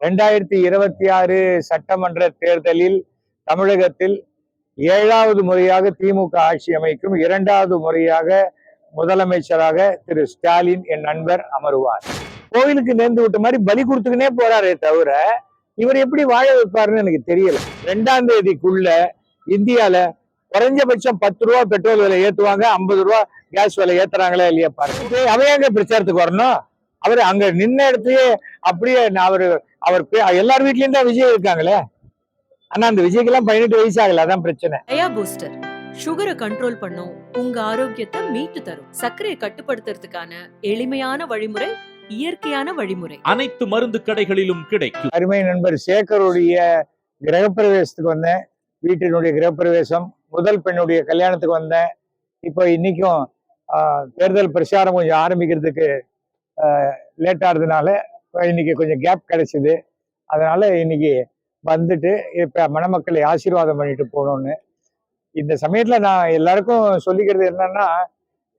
2026 சட்டமன்ற தேர்தலில் தமிழகத்தில் 7வது முறையாக திமுக ஆட்சி அமைக்கும். 2வது முறையாக முதலமைச்சராக திரு ஸ்டாலின் என் நண்பர் அமருவார். கோவிலுக்கு நேர்ந்து விட்ட மாதிரி பலி கொடுத்துக்கினே போறாரே தவிர இவர் எப்படி வாழ வைப்பாருன்னு எனக்கு தெரியல. 2ஆம் தேதிக்குள்ள இந்தியால குறைஞ்சபட்சம் 10 ரூபா பெட்ரோல் விலை ஏத்துவாங்க, 50 ரூபா கேஸ் விலை ஏத்துறாங்களா இல்லையா பாருங்க. அவையாங்க பிரச்சாரத்துக்கு வரணும். அவரு அங்க நின்ன இடத்தையே அப்படியே அவர் எல்லார் வீட்லயும் தான் விஜய் இருக்காங்களே. ஆனா அந்த விஜய்க்கெல்லாம் 18 வயசு ஆகல, அதான் பிரச்சனை. பூஸ்டர் சுகரை கண்ட்ரோல் பண்ணும், உங்க ஆரோக்கியத்தை மீட்டு தரும். சர்க்கரையை கட்டுப்படுத்துறதுக்கான எளிமையான வழிமுறை, இயற்கையான வழிமுறை அனைத்து மருந்து கடைகளிலும் கிடைக்கும். அருமை நண்பர் சேகருடைய கிரகப்பிரவேசத்துக்கு வந்தேன். வீட்டினுடைய கிரகப்பிரவேசம், முதல் பெண்ணுடைய கல்யாணத்துக்கு வந்தேன். இப்போ இன்னைக்கும் தேர்தல் பிரச்சாரம் கொஞ்சம் ஆரம்பிக்கிறதுக்கு லேட் ஆகுறதுனால இன்னைக்கு கொஞ்சம் கேப் கிடைச்சிது. அதனால இன்னைக்கு வந்துட்டு இப்ப மணமக்களை ஆசீர்வாதம் பண்ணிட்டு போகணும்னு. இந்த சமயத்துல நான் எல்லாருக்கும் சொல்லிக்கிறது என்னன்னா,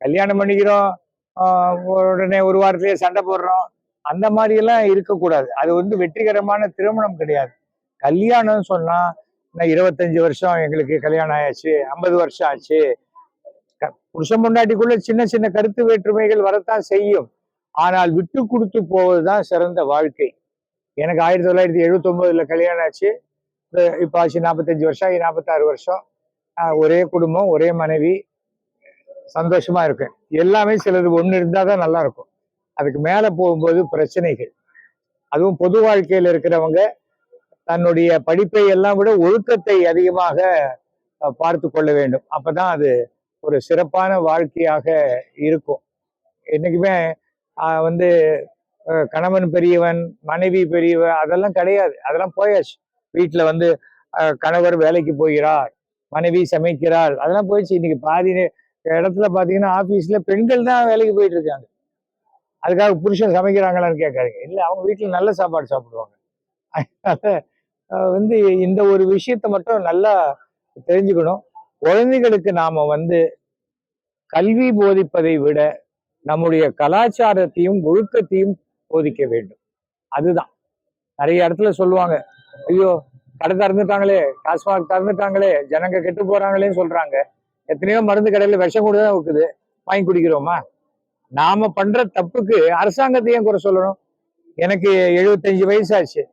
கல்யாணம் பண்ணிக்கிறோம், உடனே ஒரு வாரத்திலேயே சண்டை போடுறோம், அந்த மாதிரி எல்லாம் இருக்கக்கூடாது. அது வெற்றிகரமான திருமணம் கிடையாது. கல்யாணம் சொன்னா 25 வருஷம் எங்களுக்கு கல்யாணம் ஆயாச்சு, 50 வருஷம் ஆச்சு. புருஷன் பொண்டாட்டிக்குள்ள சின்ன சின்ன கருத்து வேற்றுமைகள் வரத்தான் செய்யும். ஆனால் விட்டு கொடுத்து போவதுதான் சிறந்த வாழ்க்கை. எனக்கு 1979 கல்யாணம் ஆச்சு. இப்ப ஆச்சு 45 வருஷம் ஆகி 46 வருஷம். ஒரே குடும்பம், ஒரே மனைவி, சந்தோஷமா இருக்கேன். எல்லாமே சிலது ஒண்ணு இருந்தாதான் நல்லா இருக்கும். அதுக்கு மேல போகும்போது பிரச்சனைகள். அதுவும் பொது வாழ்க்கையில இருக்கிறவங்க தன்னுடைய படிப்பை எல்லாம் விட ஒழுக்கத்தை அதிகமாக பார்த்து கொள்ள வேண்டும். அப்பதான் அது ஒரு சிறப்பான வாழ்க்கையாக இருக்கும். என்னைக்குமே கணவன் பெரியவன், மனைவி பெரியவன் அதெல்லாம் கிடையாது. அதெல்லாம் போயாச்சு. வீட்டுல கணவர் வேலைக்கு போகிறார், மனைவி சமைக்கிறாள், அதெல்லாம் போயிடுச்சு. இன்னைக்கு பாதி இடத்துல பாத்தீங்கன்னா ஆபீஸ்ல பெண்கள் தான் வேலைக்கு போயிட்டு இருக்காங்க. அதுக்காக புருஷன் சமைக்கிறாங்களான்னு கேட்காதீங்க. இல்லை, அவங்க வீட்டுல நல்ல சாப்பாடு சாப்பிடுவாங்க. அதனால இந்த ஒரு விஷயத்த மட்டும் நல்லா தெரிஞ்சுக்கணும். குழந்தைகளுக்கு நாம கல்வி போதிப்பதை விட நம்முடைய கலாச்சாரத்தையும் ஒழுக்கத்தையும் போதிக்க வேண்டும். அதுதான். நிறைய இடத்துல சொல்லுவாங்க, ஐயோ கடை திறந்துட்டாங்களே, டாஸ்மாக் திறந்துட்டாங்களே, ஜனங்க கெட்டு போறாங்களேன்னு சொல்றாங்க. எத்தனையோ மருந்து கடையில விஷம் கூட தான் விற்குது, வாங்கி குடிக்கிறோமா? நாம பண்ற தப்புக்கு அரசாங்கத்தையும் குறை சொல்லணும். எனக்கு 75 வயசாச்சு.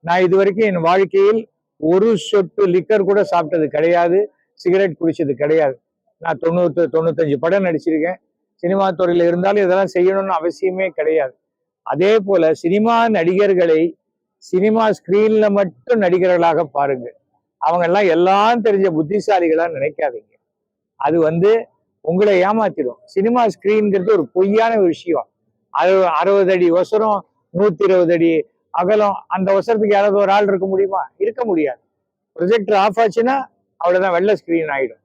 நான் இது வரைக்கும் என் வாழ்க்கையில் ஒரு சொட்டு லிக்கர் கூட சாப்பிட்டது கிடையாது, சிகரெட் குடிச்சது கிடையாது. நான் 95 படம் நடிச்சிருக்கேன். சினிமா துறையில இருந்தாலும் இதெல்லாம் செய்யணும்னு அவசியமே கிடையாது. அதே போல சினிமா நடிகர்களை சினிமா ஸ்கிரீன்ல மட்டும் நடிகர்களாக பாருங்க. அவங்க எல்லாம் எல்லாம் தெரிஞ்ச புத்திசாலிகளா நினைக்காதீங்க. அது உங்களை ஏமாத்திடும். சினிமா ஸ்கிரீன்ங்கிறது ஒரு பொய்யான விஷயம். அது 60 அடி ஒசரம், 120 அடி அகலம். அந்த ஒசரத்துக்கு யாராவது ஒரு ஆள் இருக்க முடியுமா? இருக்க முடியாது. ப்ரொஜெக்டர் ஆஃப் ஆச்சுன்னா அவ்வளவுதான், வெள்ளை ஸ்கிரீன் ஆயிடும்.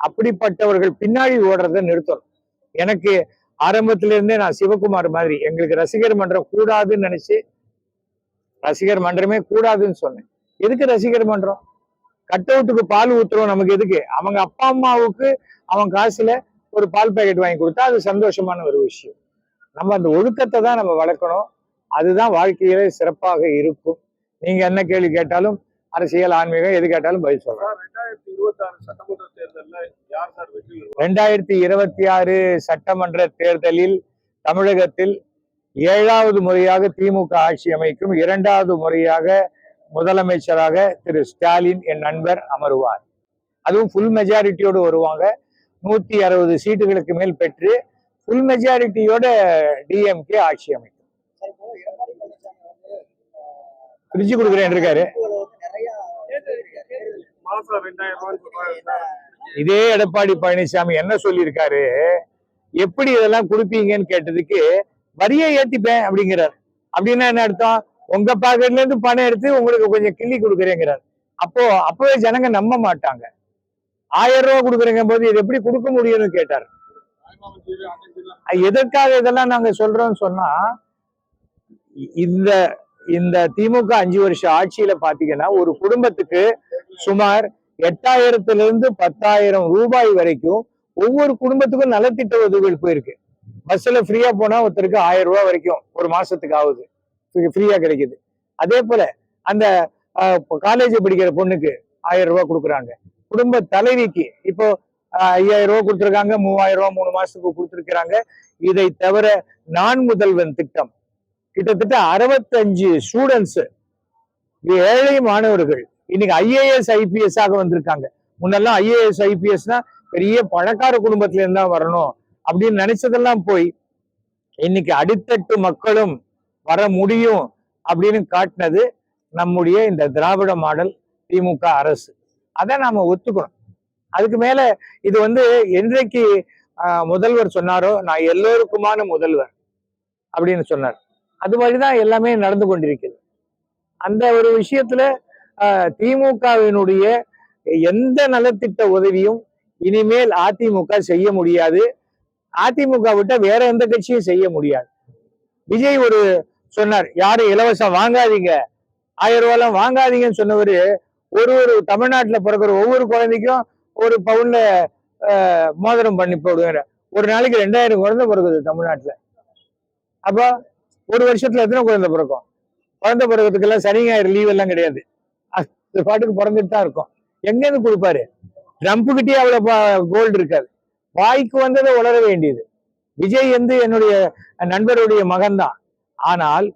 அப்படிப்பட்டவர்கள் பின்னாடி ஓடுறத நிறுத்தணும். எனக்கு ஆரம்பத்துல இருந்தே நான் சிவகுமார் மாதிரி எங்களுக்கு ரசிகர் மன்றம் கூடாதுன்னு நினைச்சு ரசிகர் மன்றமே கூடாதுன்னு சொன்னேன். எதுக்கு ரசிகர் மன்றம்? கட் அவுட்டுக்கு பால் ஊத்துறோம், நமக்கு எதுக்கு? அவங்க அப்பா அம்மாவுக்கு அவன் காசுல ஒரு பால் பேக்கெட் வாங்கி கொடுத்தா அது சந்தோஷமான ஒரு விஷயம். நம்ம அந்த ஒழுக்கத்தை தான் நம்ம வளர்க்கணும். அதுதான் வாழ்க்கையிலே சிறப்பாக இருக்கும். நீங்க என்ன கேள்வி கேட்டாலும், அரசியல், ஆன்மீகம், எது கேட்டாலும் பதில் சொல்றேன். 2026 சட்டமன்ற தேர்தலில் தமிழகத்தில் 7வது முறையாக திமுக ஆட்சி அமைக்கும். 2வது முறையாக முதலமைச்சராக திரு ஸ்டாலின் என் நண்பர் அமருவார். அதுவும் ஃபுல் மெஜாரிட்டியோடு வருவாங்க. 160 சீட்டுகளுக்கு மேல் பெற்று ஃபுல் மெஜாரிட்டியோட டிஎம்கே ஆட்சி அமைக்கும். பிரிச்சு கொடுக்குறேன் இருக்காரு. இதே எடப்பாடி பழனிசாமி என்ன சொல்லியிருக்காரு, எப்படி இதெல்லாம் கொடுப்பீங்கன்னு கேட்டதுக்கு வரியை ஏத்திப்பேன் அப்படிங்கிறார். அப்படின்னா என்ன அர்த்தம்? உங்க பாக்கெட்ல இருந்து பணம் எடுத்து உங்களுக்கு கொஞ்சம் கிள்ளி கொடுக்குறேங்கிறார். அப்பவே ஜனங்க நம்ப மாட்டாங்க. 1000 ரூபாய் கொடுக்குறீங்க போது இது எப்படி கொடுக்க முடியும்னு கேட்டார். எதற்காக இதெல்லாம் நாங்க சொல்றோம்னு சொன்னா, இந்த திமுக 5 வருஷ ஆட்சியில பாத்தீங்கன்னா ஒரு குடும்பத்துக்கு சுமார் 8000 - 10,000 ரூபாய் வரைக்கும் ஒவ்வொரு குடும்பத்துக்கும் நலத்திட்ட உதவிகள் போயிருக்கு. பஸ்ல ஃப்ரீயா போனா ஒருத்தருக்கு 1000 ரூபாய் வரைக்கும் ஒரு மாசத்துக்கு ஆகுது, ஃப்ரீயா கிடைக்குது. அதே போல அந்த காலேஜ் படிக்கிற பொண்ணுக்கு 1000 ரூபாய் கொடுக்குறாங்க. குடும்ப தலைவிக்கு இப்போ 5000 ரூபாய் கொடுத்துருக்காங்க, 3000 ரூபாய் 3 மாசத்துக்கு கொடுத்துருக்காங்க. இதை தவிர நான் முதல்வன் திட்டம் கிட்டத்தட்ட 65 ஸ்டூடெண்ட்ஸ், ஏழை மாணவர்கள் இன்னைக்கு IAS IPS ஆக வந்திருக்காங்க. முன்னெல்லாம் IAS IPSனா பெரிய பணக்கார குடும்பத்துல இருந்தா வரணும் அப்படின்னு நினைச்சதெல்லாம் போய் இன்னைக்கு அடித்தட்டு மக்களும் வர முடியும் அப்படின்னு காட்டினது நம்முடைய இந்த திராவிட மாடல் திமுக அரசு. அதை நாம ஒத்துக்கணும். அதுக்கு மேல இது என்றைக்கு முதல்வர் சொன்னாரோ, நான் எல்லோருக்குமான முதல்வர் அப்படின்னு சொன்னார். அது வழிதான் எல்லாமே நடந்து கொண்டிருக்கிறது. அந்த ஒரு விஷயத்துல திமுகவினுடைய எந்த நலத்திட்ட உதவியும் இனிமேல் அதிமுக செய்ய முடியாது. அதிமுக விட்ட வேற எந்த கட்சியும் செய்ய முடியாது. விஜய் சொன்னார், யாரும் இலவசம் வாங்காதீங்க, 1000 ரூபாய் வாங்காதீங்கன்னு சொன்னவரு ஒரு தமிழ்நாட்டுல பிறகுற ஒவ்வொரு குழந்தைக்கும் ஒரு பவுன்ல மோதிரம் பண்ணி போடுவாரு. ஒரு நாளைக்கு 2000 குழந்தை பிறகுது தமிழ்நாட்டுல. அப்போ ஒரு வருஷத்துல எத்தனை குழந்தை பிறக்கும்? குழந்தை பிறகுறதுக்கெல்லாம் சனி ஞாயிறு லீவ் எல்லாம் கிடையாது. அது பாட்டுக்கு பிறந்துட்டு தான் இருக்கும். எங்கேருந்து கொடுப்பாரு? ட்ரம்ப்புகிட்டே அவ்வளவு கோல்டு இருக்காது. வாய்க்கு வந்ததை உளர வேண்டியது. விஜய் என்னுடைய நண்பருடைய மகன்தான். ஆனால்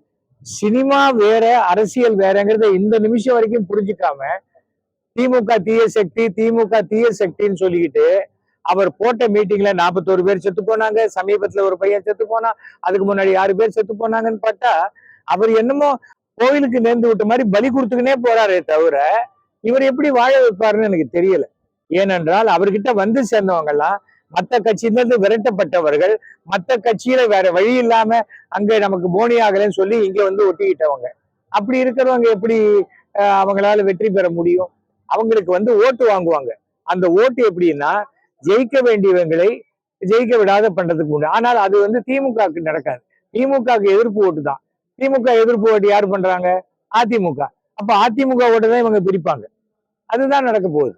சினிமா வேற, அரசியல் வேறங்கிறத இந்த நிமிஷம் வரைக்கும் புரிஞ்சுக்காம திமுக தீய சக்தி, திமுக தீய சக்தின்னு சொல்லிக்கிட்டு அவர் போட்ட மீட்டிங்ல 41 பேர் செத்து போனாங்க, சமீபத்துல ஒரு பையன் செத்து போனா, அதுக்கு முன்னாடி 6 பேர் செத்து போனாங்கன்னு பார்த்தா அவர் என்னமோ கோவிலுக்கு நேர்ந்து விட்ட மாதிரி பலி கொடுத்துக்கினே போறாரே தவிர இவர் எப்படி வாழ வைப்பாருன்னு எனக்கு தெரியல. ஏனென்றால் அவர்கிட்ட சேர்ந்தவங்க எல்லாம் மற்ற கட்சியிலிருந்து விரட்டப்பட்டவர்கள், மற்ற கட்சியில வேற வழி இல்லாம அங்க நமக்கு போனி ஆகலன்னு சொல்லி இங்க ஒட்டிக்கிட்டவங்க. அப்படி இருக்கிறவங்க எப்படி அவங்களால வெற்றி பெற முடியும்? அவங்களுக்கு ஓட்டு வாங்குவாங்க. அந்த ஓட்டு எப்படின்னா ஜெயிக்க வேண்டியவங்களை ஜெயிக்க விடாத பண்றதுக்கு உண்டு. ஆனால் அது திமுகவுக்கு நடக்காது. திமுகவுக்கு எதிர்ப்பு ஓட்டு தான். திமுக எதிர்ப்பு ஓட்டு யாரு பண்றாங்க? அதிமுக. அப்ப அதிமுக ஓட்டு தான் இவங்க பிரிப்பாங்க. அதுதான் நடக்க போகுது.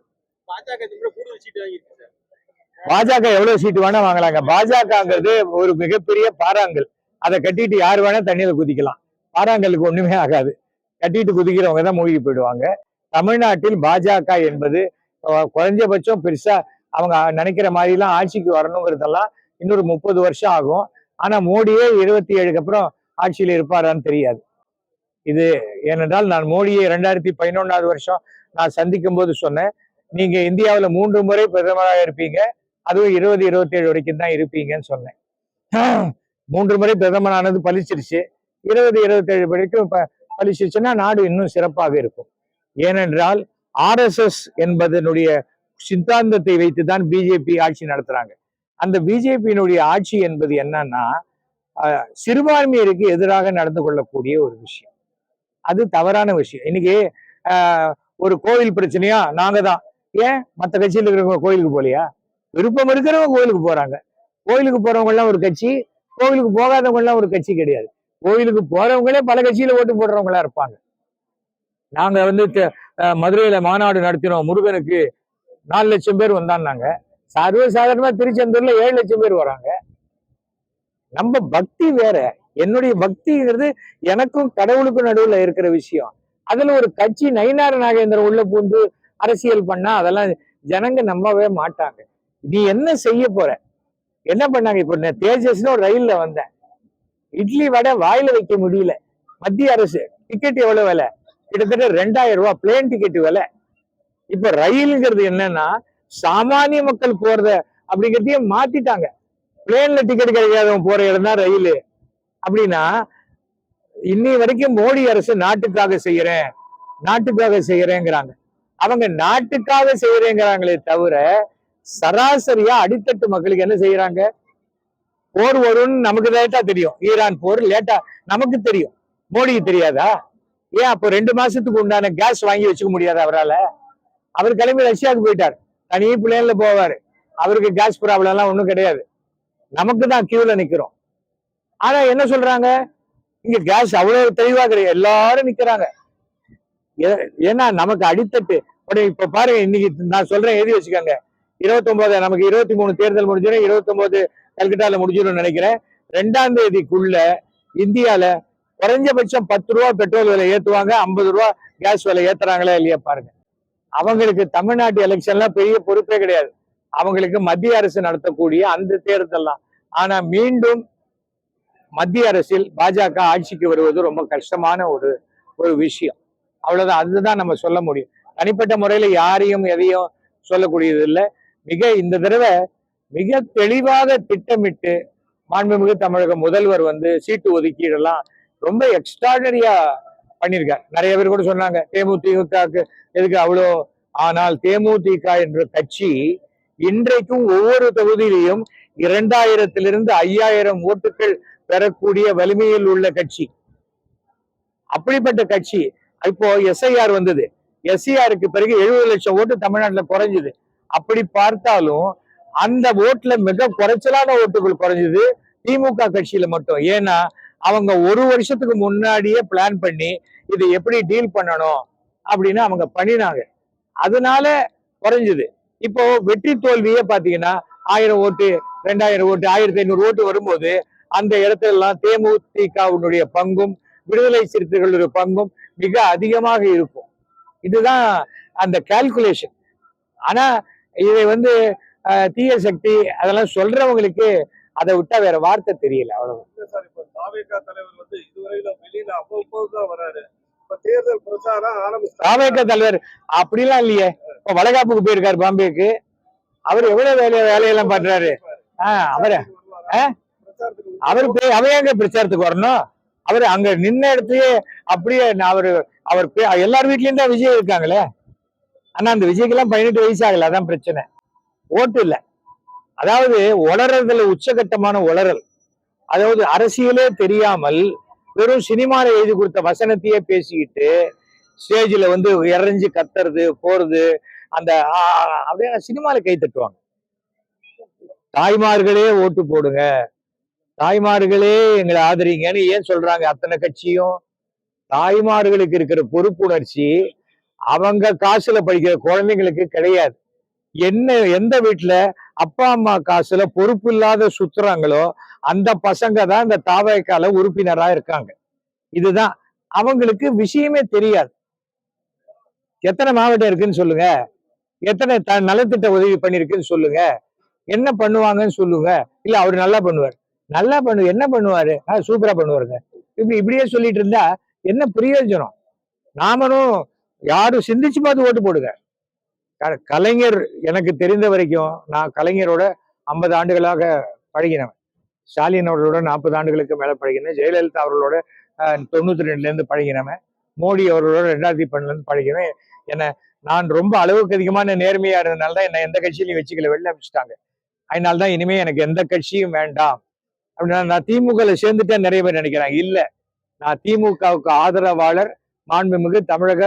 பாஜக எவ்வளவு சீட்டு வேணா வாங்கலாங்க. பாஜகங்கிறது ஒரு மிகப்பெரிய பாறாங்கல். அதை கட்டிட்டு யாரு வேணா தண்ணியில குதிக்கலாம். பாறாங்கலுக்கு ஒண்ணுமே ஆகாது. கட்டிட்டு குதிக்கிறவங்க தான் மூழ்கி போயிடுவாங்க. தமிழ்நாட்டில் பாஜக என்பது குறைஞ்சபட்சம் பெருசா அவங்க நினைக்கிற மாதிரி எல்லாம் ஆட்சிக்கு வரணுங்கிறதெல்லாம் இன்னொரு 30 வருஷம் ஆகும். ஆனா மோடியே 27க்கு அப்புறம் ஆட்சியில இருப்பாரான்னு தெரியாது. இது ஏனென்றால் நான் மோடியை 2011 வருஷம் நான் சந்திக்கும் போது சொன்னேன், நீங்க இந்தியாவில 3 முறை பிரதமராக இருப்பீங்க, அதுவும் 2027 வரைக்கும் தான் இருப்பீங்கன்னு சொன்னேன். 3 முறை பிரதமரானது பலிச்சிருச்சு. 2027 வரைக்கும் பலிச்சிருச்சுன்னா நாடு இன்னும் சிறப்பாக இருக்கும். ஏனென்றால் RSS என்பதனுடைய சித்தாந்தத்தை வைத்துதான் பிஜேபி ஆட்சி நடத்துறாங்க. அந்த பிஜேபியினுடைய ஆட்சி என்பது என்னன்னா சிறுபான்மையருக்கு எதிராக நடந்து கொள்ளக்கூடிய ஒரு விஷயம். அது தவறான விஷயம். இன்னைக்கு ஒரு கோவில் பிரச்சனையா நாங்க தான், ஏன் மற்ற கட்சியில் இருக்கிறவங்க கோயிலுக்கு போலையா? விருப்பம் இருக்கிறவங்க கோயிலுக்கு போறாங்க. கோயிலுக்கு போறவங்க எல்லாம் ஒரு கட்சி, கோவிலுக்கு போகாதவங்க எல்லாம் ஒரு கட்சி கிடையாது. கோயிலுக்கு போறவங்களே பல கட்சியில ஓட்டு போடுறவங்களா இருப்பாங்க. நாங்க மதுரையில மாநாடு நடத்தினோம், முருகனுக்கு 4 லட்சம் பேர் வந்தான்னாங்க. சர்வசாதாரணமா திருச்செந்தூர்ல 7 லட்சம் பேர் வராங்க. நம்ம பக்தி வேற. என்னுடைய பக்திங்கிறது எனக்கும் கடவுளுக்கும் நடுவுல இருக்கிற விஷயம். அதுல ஒரு கட்சி நயினார் நாகேந்திரன் உள்ள பூந்து அரசியல் பண்ணா அதெல்லாம் ஜனங்க நம்பவே மாட்டாங்க. நீ என்ன செய்ய போற? என்ன பண்ணாங்க? இப்ப தேஜஸ்னு ஒரு ரயில்ல வந்தேன், இட்லி வடை வாயில வைக்க முடியல. மத்திய அரசு டிக்கெட் எவ்வளவு விலை? கிட்டத்தட்ட 2000 ரூபாய் பிளேன் டிக்கெட் விலை. இப்ப ரயிலுங்கிறது என்னன்னா சாமானிய மக்கள் போறத அப்படிங்கிறதையும் மாத்திட்டாங்க. பிளேன்ல டிக்கெட் கிடைக்காதவன் போற இடம் தான் ரயிலு. அப்படின்னா இன்னி வரைக்கும் மோடி அரசு நாட்டுக்காக செய்யறேங்கிறாங்க. அவங்க நாட்டுக்காக செய்யறேங்கிறாங்களே தவிர சராசரியா அடித்தட்டு மக்களுக்கு என்ன செய்யறாங்க? போர் வரும்னு நமக்கு லேட்டா தெரியும். ஈரான் போர் லேட்டா நமக்கு தெரியும், மோடிக்கு தெரியாதா? ஏன் அப்போ 2 மாசத்துக்கு உண்டான கேஸ் வாங்கி வச்சுக்க முடியாது அவரால்? அவர் கிளம்பி ரஷ்யாவுக்கு போயிட்டார், தனி பிளேன்ல போவாரு. அவருக்கு கேஸ் ப்ராப்ளம் எல்லாம் ஒண்ணும் கிடையாது. நமக்கு தான் கியூல நிக்கிறோம். ஆனா என்ன சொல்றாங்க? இங்க கேஸ் அவ்வளவு தெளிவா கிடையாது, எல்லாரும் நிக்கிறாங்க. ஏன்னா நமக்கு அடித்தட்டு. இப்ப பாருங்க, இன்னைக்கு நான் சொல்றேன், எழுதி வச்சுக்கோங்க. 29 நமக்கு 23 தேர்தல் முடிஞ்சிடும், 29 கல்கட்டால முடிஞ்சிடும் நினைக்கிறேன். 2ஆம் தேதிக்குள்ள இந்தியால குறைஞ்சபட்சம் 10 ரூபா பெட்ரோல் விலை ஏத்துவாங்க, 50 ரூபா கேஸ் விலை ஏத்துறாங்களா இல்லையா பாருங்க. அவங்களுக்கு தமிழ்நாட்டு எலெக்ஷன்லாம் பெரிய பொறுப்பே கிடையாது. அவங்களுக்கு மத்திய அரசு நடத்தக்கூடிய அந்த தேர்தல் தான். ஆனா மீண்டும் மத்திய அரசில் பாஜக ஆட்சிக்கு வருவது ரொம்ப கஷ்டமான ஒரு ஒரு விஷயம். அவ்வளவுதான். அதுதான் நம்ம சொல்ல முடியும். தனிப்பட்ட முறையில யாரையும் எதையும் சொல்லக்கூடியது இல்லை. இந்த தடவை மிக தெளிவாக திட்டமிட்டு மாண்புமிகு தமிழக முதல்வர் வந்து சீட்டு ஒதுக்கீடெல்லாம் ரொம்ப எக்ஸ்ட்ராடனரியா பண்ணியிருக்கார். நிறைய பேர் கூட சொன்னாங்க தேமுதிகவுக்கு எதுக்கு அவ்வளோ. ஆனால் தேமுதிக என்ற கட்சி இன்றைக்கும் ஒவ்வொரு தொகுதியிலையும் 2000 5000 ஓட்டுகள் பெறக்கூடிய வலிமையில் உள்ள கட்சி. அப்படிப்பட்ட கட்சி. இப்போ எஸ்ஐஆர் வந்தது. எஸ்ஐஆருக்கு பிறகு 70 லட்சம் ஓட்டு தமிழ்நாட்டில் குறைஞ்சது. அப்படி பார்த்தாலும் அந்த ஓட்டுல மிக குறைச்சலான ஓட்டுகள் குறைஞ்சது திமுக கட்சியில மட்டும். ஏன்னா அவங்க ஒரு வருஷத்துக்கு முன்னாடியே பிளான் பண்ணி இதை எப்படி டீல் பண்ணணும் அப்படின்னு அவங்க பண்ணினாங்க. அதனால குறைஞ்சது. இப்போ வெற்றி தோல்வியே பாத்தீங்கன்னா 1000 ஓட்டு 2000 ஓட்டு 1500 ஓட்டு வரும்போது அந்த இடத்துல எல்லாம் தேமுதிகவுடைய பங்கும் விடுதலை சிறுத்தைகளுடைய பங்கும் மிக அதிகமாக இருக்கும். இதுதான் அந்த கால்குலேஷன். ஆனா இதை வந்து தீய சக்தி அதெல்லாம் சொல்றவங்களுக்கு அதை விட்டா வேற வார்த்தை தெரியல. அவ்வளவு. தாவேகா தலைவர் வந்து இதுவரையில வெளியில அவ்வப்போதுதான் வராரு. இப்ப தேர்தல் பிரச்சாரம் தாவேகா தலைவர் அப்படிலாம் இல்லையே. இப்ப வளகாப்புக்கு போயிருக்காரு பாம்பேக்கு. அவர் எவ்வளவு வேலையெல்லாம் பண்றாரு. அவரு அவையாங்க பிரச்சாரத்துக்கு வரணும். அவரு அங்க நின்ன இடத்தையே அப்படியே அவர் எல்லார் வீட்லயும் தான் விஜய் இருக்காங்களே. ஆனா அந்த விஜய்க்கெல்லாம் 18 வயசு ஆகல. அதான் பிரச்சனை. ஓட்டு இல்ல. அதாவது உளறதுல உச்சகட்டமான உளறல். அதாவது அரசியலே தெரியாமல் வெறும் சினிமால எழுதி கொடுத்த வசனத்தையே பேசிக்கிட்டு ஸ்டேஜ்ல வந்து இறஞ்சி கத்துறது போறது. அந்த அப்படியே சினிமால கை தட்டுவாங்க. தாய்மார்களே ஓட்டு போடுங்க, தாய்மார்களே எங்களை ஆதரிங்கன்னு ஏன் சொல்றாங்க அத்தனை கட்சியும்? தாய்மார்களுக்கு இருக்கிற பொறுப்புணர்ச்சி அவங்க காசுல படிக்கிற குழந்தைங்களுக்கு கிடையாது. எந்த வீட்டுல அப்பா அம்மா காசுல பொறுப்பு இல்லாத சுத்துறாங்களோ அந்த பசங்க தான் இந்த தாவேகால உறுப்பினரா இருக்காங்க. இதுதான் அவங்களுக்கு விஷயமே தெரியாது. எத்தனை மாவட்டம் இருக்குன்னு சொல்லுங்க, எத்தனை நலத்திட்ட உதவி பண்ணிருக்குன்னு சொல்லுங்க, என்ன பண்ணுவாங்கன்னு சொல்லுங்க. இல்ல அவரு நல்லா பண்ணுவார், என்ன பண்ணுவாரு, சூப்பரா பண்ணுவாருங்க. இப்படியே சொல்லிட்டு இருந்தா என்ன பிரயோஜனம்? நாமளும் யாரும் சிந்திச்சு பார்த்து ஓட்டு போடுங்க. கலைஞர் எனக்கு தெரிந்த வரைக்கும் நான் கலைஞரோட 50 ஆண்டுகளாக பழகினவன். ஸ்டாலின் அவர்களோட 40 ஆண்டுகளுக்கு மேல பழகினேன். ஜெயலலிதா அவர்களோட 92 இருந்து பழகினவன். மோடி அவர்களோட 2012 இருந்து பழகினேன். நான் ரொம்ப அளவுக்கு அதிகமான நேர்மையா இருந்ததுனால்தான் என்ன எந்த கட்சியிலையும் வச்சுக்கல, வெளில அமைச்சிட்டாங்க. அதனால்தான் இனிமே எனக்கு எந்த கட்சியும் வேண்டாம் அப்படின்னா நான் திமுகல சேர்ந்துட்டேன் நிறைய பேர் நினைக்கிறாங்க. இல்ல, நான் திமுகவுக்கு ஆதரவாளர். மாண்புமிகு தமிழக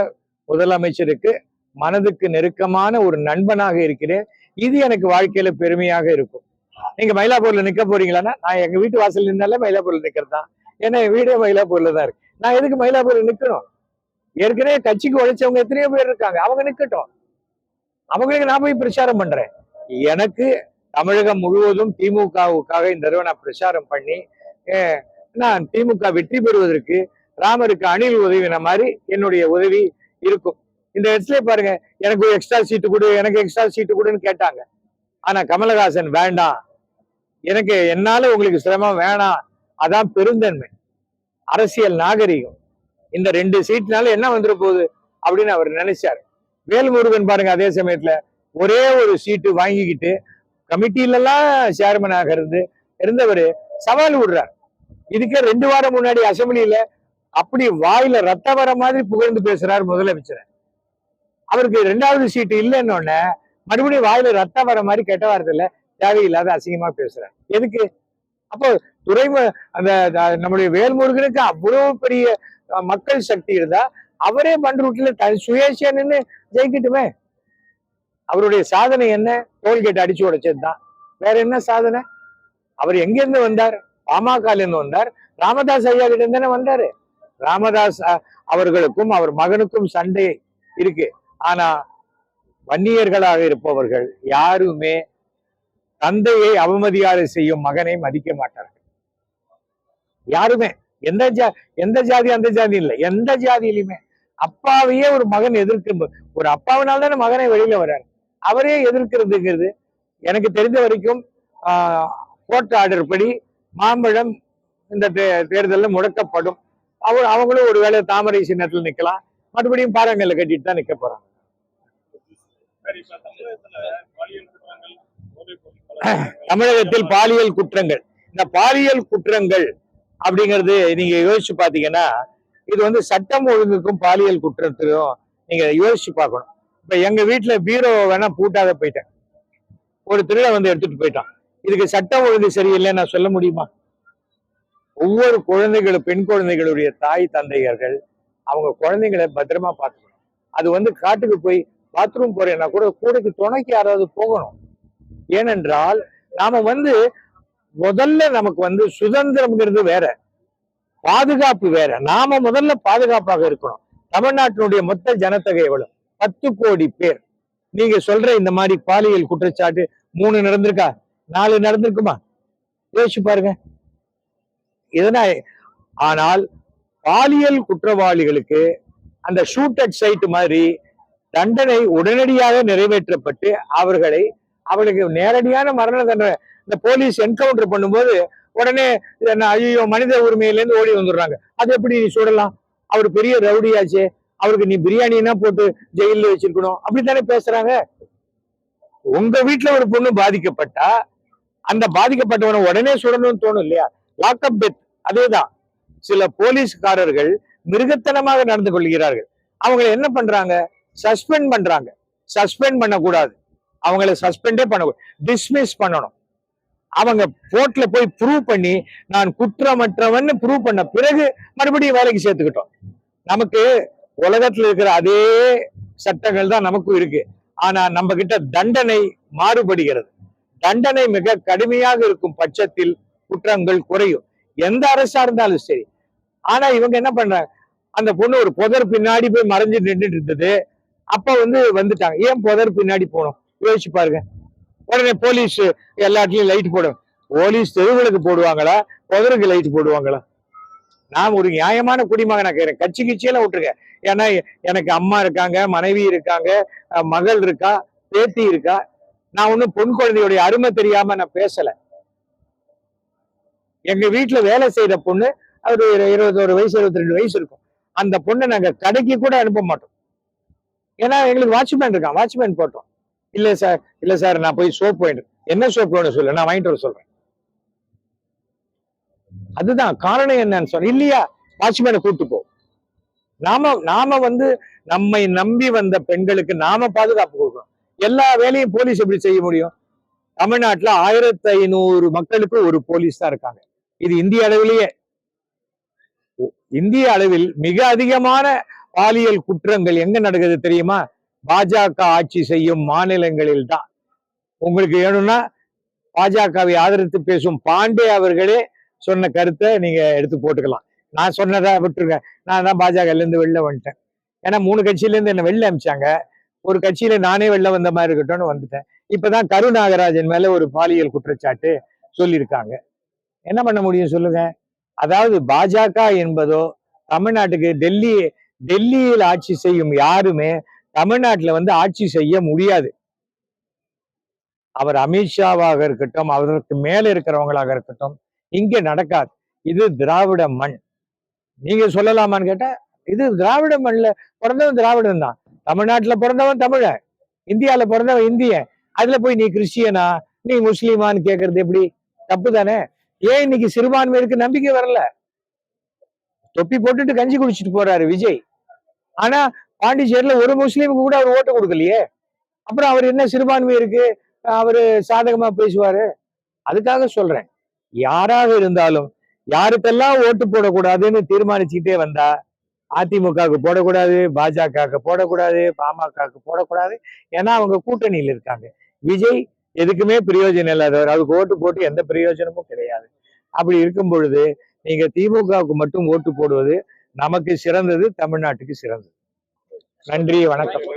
முதலமைச்சருக்கு மனதுக்கு நெருக்கமான ஒரு நண்பனாக இருக்கிறேன். இது எனக்கு வாழ்க்கையில பெருமையாக இருக்கும். நீங்க மயிலாப்பூர்ல நிக்க போறீங்களான்னா நான் எங்க வீட்டு வாசல் நின்னாலே மயிலாப்பூர்ல நிக்கிறது தான். ஏன்னா என் வீடே மயிலாப்பூர்ல தான் இருக்கு. நான் எதுக்கு மயிலாப்பூர்ல நிக்கணும்? ஏற்கனவே கட்சிக்கு உழைச்சவங்க எத்தனையோ பேர் இருக்காங்க, அவங்க நிக்கட்டும். அவங்களுக்கு நான் போய் பிரச்சாரம் பண்றேன். எனக்கு தமிழகம் முழுவதும் திமுகவுக்காக இந்த தடவை நான் பிரச்சாரம் பண்ணி நான் திமுக வெற்றி பெறுவதற்கு ராமருக்கு அணில் உதவின மாதிரி என்னுடைய உதவி இருக்கும். இந்த இடத்துல பாருங்க, எனக்கு எக்ஸ்ட்ரா சீட்டு கொடு, எனக்கு எக்ஸ்ட்ரா சீட்டு கொடுன்னு கேட்டாங்க. ஆனா கமலஹாசன் வேண்டாம், எனக்கு என்னால உங்களுக்கு சிரமம் வேணாம், அதான் பெருந்தன்மை, அரசியல் நாகரிகம். இந்த 2 சீட்னால என்ன வந்துட போகுது அப்படின்னு அவர் நினைச்சாரு. வேல்முருகன் பாருங்க, அதே சமயத்துல ஒரே ஒரு சீட்டு வாங்கிக்கிட்டு கமிட்டிலெல்லாம் சேர்மனாக இருந்தவர் சவால் விடுறார். இதுக்கே 2 வாரம் முன்னாடி அசம்பிளியில அப்படி வாயில ரத்த வர மாதிரி புகழ்ந்து பேசுறாரு முதலமைச்சர். அவருக்கு 2வது சீட்டு இல்லைன்னு மறுபடியும் வாயில ரத்தம் வர மாதிரி கெட்ட வார்த்தையில தேவையில்லாத அசிங்கமா பேசுறாரு. எதுக்கு? அப்போ அந்த நம்முடைய வேல்முருகனுக்கு அவ்வளவு பெரிய மக்கள் சக்தி இருந்தா அவரே பண்ருட்டில சுயேட்சையா நின்னு ஜெயிக்கட்டுமே. அவருடைய சாதனை என்ன? டோல்கேட் அடிச்சு உடைச்சதுதான். வேற என்ன சாதனை? அவர் எங்க இருந்து வந்தார்? பாமகல இருந்து வந்தார். ராமதாஸ் ஐயா கிட்ட இருந்தானே வந்தாரு. ராமதாஸ் அவர்களுக்கும் அவர் மகனுக்கும் சண்டை இருக்கு. ஆனா வன்னியர்களாக இருப்பவர்கள் யாருமே தந்தையை அவமதியாறு செய்யும் மகனை மதிக்க மாட்டார்கள். யாருமே எந்த ஜாதி அந்த ஜாதி இல்லை, எந்த ஜாதியிலுமே அப்பாவையே ஒரு மகன் எதிர்க்கும், ஒரு அப்பாவினால தானே மகனை வெளியில வர்றாரு, அவரே எதிர்க்கிறதுங்கிறது எனக்கு தெரிந்த வரைக்கும் கோர்ட் ஆர்டர் படி மாம்பழம் இந்த தேர்தலில் முடக்கப்படும். அவங்களும் ஒருவேளை தாமரை சின்னத்தில் நிக்கலாம், மறுபடியும் பாறாங்கல்ல கட்டிட்டு தான் நிக்க போறாங்க. தமிழகத்தில் பாலியல் குற்றங்கள், இந்த பாலியல் குற்றங்கள் அப்படிங்கிறது நீங்க யோசிச்சு பாத்தீங்கன்னா இது வந்து சட்டம் ஒழுங்குக்கும் பாலியல் குற்றத்துக்கும் நீங்க யோசிச்சு பார்க்கணும். இப்ப எங்க வீட்டுல பீரோ வேணா பூட்டாத போயிட்டேன், ஒரு திருட வந்து எடுத்துட்டு போயிட்டான், இதுக்கு சட்டம் ஒழுங்கு சரியில்லைன்னு நான் சொல்ல முடியுமா? ஒவ்வொரு குழந்தைகளும், பெண் குழந்தைகளுடைய தாய் தந்தையர்கள் அவங்க குழந்தைங்களை பத்திரமா பார்த்துக்கணும். அது வந்து காட்டுக்கு போய் பாத்ரூம் போறேன்னா கூட கூடக்கு துணைக்கு யாராவது போகணும். ஏனென்றால் நாம வந்து முதல்ல நமக்கு வந்து சுதந்திரம்ங்கிறது வேற, பாதுகாப்பு வேற. நாம முதல்ல பாதுகாப்பாக இருக்கணும். தமிழ்நாட்டினுடைய மொத்த ஜனத்தொகை எவ்வளவு? 10 கோடி பேர். நீங்க சொல்ற இந்த மாதிரி பாலியல் குற்றச்சாட்டு 3 நடந்திருக்கா, 4 நடந்திருக்குமா? யோசிச்சு பாருங்க. இதனால் ஆனால் பாலியல் குற்றவாளிகளுக்கு அந்த ஷூட் அட் சைட் மாதிரி தண்டனை உடனடியாக நிறைவேற்றப்பட்டு அவர்களுக்கு நேரடியான மரண தண்டனை. இந்த போலீஸ் என்கவுண்டர் பண்ணும்போது உடனே ஐயோ மனித உரிமையிலேருந்து ஓடி வந்துடுறாங்க. அது எப்படி நீ சொல்லலாம்? அவர் பெரிய ரவுடியாச்சே, அவருக்கு நீ பிரியாணின்னா போட்டு ஜெயில வச்சிருக்கணும் அப்படித்தானே பேசுறாங்க. உங்க வீட்டுல ஒரு பொண்ணு பாதிக்கப்பட்டா அந்த பாதிக்கப்பட்டவனை உடனே சுடணும்னு தோணும் இல்லையா? Lockup death. அதேதான் சில போலீஸ்காரர்கள் மிருகத்தனமாக நடந்து கொள்கிறார்கள். அவங்களை என்ன பண்றாங்க? சஸ்பெண்ட் பண்றாங்க. சஸ்பெண்ட் பண்ணக்கூடாது, அவங்களை சஸ்பெண்டே பண்ணக்கூடாது, டிஸ்மிஸ் பண்ணணும். அவங்க கோர்ட்ல போய் ப்ரூவ் பண்ணி நான் குற்றமற்றவன் ப்ரூவ் பண்ண பிறகு மறுபடியும் வேலைக்கு சேர்த்துக்கிட்டோம். நமக்கு உலகத்துல இருக்கிற அதே சட்டங்கள் தான் நமக்கும் இருக்கு. ஆனா நம்ம கிட்ட தண்டனை மாறுபடுகிறது. தண்டனை மிக கடுமையாக இருக்கும் பட்சத்தில் குற்றங்கள் குறையும், எந்த அரசா இருந்தாலும் சரி. ஆனா இவங்க என்ன பண்றாங்க? அந்த பொண்ணு ஒரு புதர் பின்னாடி போய் மறைஞ்சு நின்றுட்டு இருந்தது, அப்ப வந்துட்டாங்க. ஏன் புதர் பின்னாடி போனோம்? யோசிச்சு பாருங்க. உடனே போலீஸ் எல்லாத்துலயும் லைட் போடும். போலீஸ் தெருவுகளுக்கு போடுவாங்களா, புதருக்கு லைட் போடுவாங்களா? நான் ஒரு நியாயமான குடிமகனா கேட்கிறேன். கட்சி கிச்சியெல்லாம் விட்டுருக்கேன். ஏன்னா எனக்கு அம்மா இருக்காங்க, மனைவி இருக்காங்க, மகள் இருக்கா, பேத்தி இருக்கா. நான் ஒன்னும் பொன் குழந்தையுடைய அருமை தெரியாம நான் பேசல. எங்க வீட்டுல வேலை செய்யற பொண்ணு அது 21 வயசு 22 வயசு இருக்கும். அந்த பொண்ணை நாங்க கடைக்கு கூட அனுப்ப மாட்டோம். ஏன்னா எங்களுக்கு வாட்ச்மேன் இருக்கான், வாட்ச்மேன் போட்டோம். இல்ல சார் நான் போய் சோப் வாங்கிட்டு, என்ன சோப் வேணும் சொல்லு, நான் வாங்கிட்டு வர சொல்றேன். அதுதான் காரணம். என்னன்னு சொல்ல இல்லையா? வாட்ச்மேனை கூட்டு போ. நாம நம்மை நம்பி வந்த பெண்களுக்கு நாம பாதுகாப்பு கொடுக்கணும். எல்லா வேலையும் போலீஸ் எப்படி செய்ய முடியும்? தமிழ்நாட்டுல 1500 மக்களுக்கு ஒரு போலீஸ் தான் இருக்காங்க. இது இந்திய அளவில் மிக அதிகமான பாலியல் குற்றங்கள் எங்க நடக்குது தெரியுமா? பாஜக ஆட்சி செய்யும் மாநிலங்களில் தான். உங்களுக்கு வேணும்னா பாஜகவை ஆதரித்து பேசும் பாண்டே அவர்களே சொன்ன கருத்தை நீங்க எடுத்து போட்டுக்கலாம். நான் சொன்னதை விட்டுருங்க. நான் தான் பாஜகல இருந்து வெளில வந்துட்டேன். ஏன்னா 3 கட்சியில இருந்து என்ன வெளில அனுப்பிச்சாங்க. ஒரு கட்சியில நானே வெளில வந்த மாதிரி இருக்கட்டும்னு வந்துட்டேன். இப்பதான் கருநாகராஜன் மேல ஒரு பாலியல் குற்றச்சாட்டு சொல்லியிருக்காங்க. என்ன பண்ண முடியும் சொல்லுங்க? அதாவது பாஜக என்பதோ தமிழ்நாட்டுக்கு டெல்லியில் ஆட்சி செய்யும் யாருமே தமிழ்நாட்டுல ஆட்சி செய்ய முடியாது. அவர் அமித்ஷாவாக இருக்கட்டும், அவருக்கு மேல இருக்கிறவங்களாக இருக்கட்டும், இங்க நடக்காது. இது திராவிட மண். நீங்க சொல்லலாமான்னு கேட்டா இது திராவிட மண்ல பிறந்தவன் திராவிடன் தான். தமிழ்நாட்டுல பிறந்தவன் தமிழன், இந்தியால பிறந்தவன் இந்தியன். அதுல போய் நீ கிறிஸ்டியனா, நீ முஸ்லீமான்னு கேட்கறது எப்படி? தப்பு தானே? ஏன் இன்னைக்கு சிறுபான்மையிற்கு நம்பிக்கை வரல? தொப்பி போட்டுட்டு கஞ்சி குடிச்சிட்டு போறாரு விஜய். ஆனா பாண்டிச்சேரியில ஒரு முஸ்லீமுக்கு கூட அவர் ஓட்டு கொடுக்கலையே. அப்புறம் அவர் என்ன சிறுபான்மையிற்கு அவரு சாதகமா பேசுவாரு? அதுக்காக சொல்றேன், யாராக இருந்தாலும் யாருக்கெல்லாம் ஓட்டு போடக்கூடாதுன்னு தீர்மானிச்சுக்கிட்டே வந்தா அதிமுகவுக்கு போடக்கூடாது, பாஜகவுக்கு போடக்கூடாது, பாமகவுக்கு போடக்கூடாது. ஏன்னா அவங்க கூட்டணியில் இருக்காங்க. விஜய் எதுக்குமே பிரயோஜனம் இல்லாதவர், அவருக்கு ஓட்டு போட்டு எந்த பிரயோஜனமும் கிடையாது. அப்படி இருக்கும் பொழுது நீங்க திமுகவுக்கு மட்டும் ஓட்டு போடுவது நமக்கு சிறந்தது, தமிழ்நாட்டுக்கு சிறந்தது. நன்றி, வணக்கம்.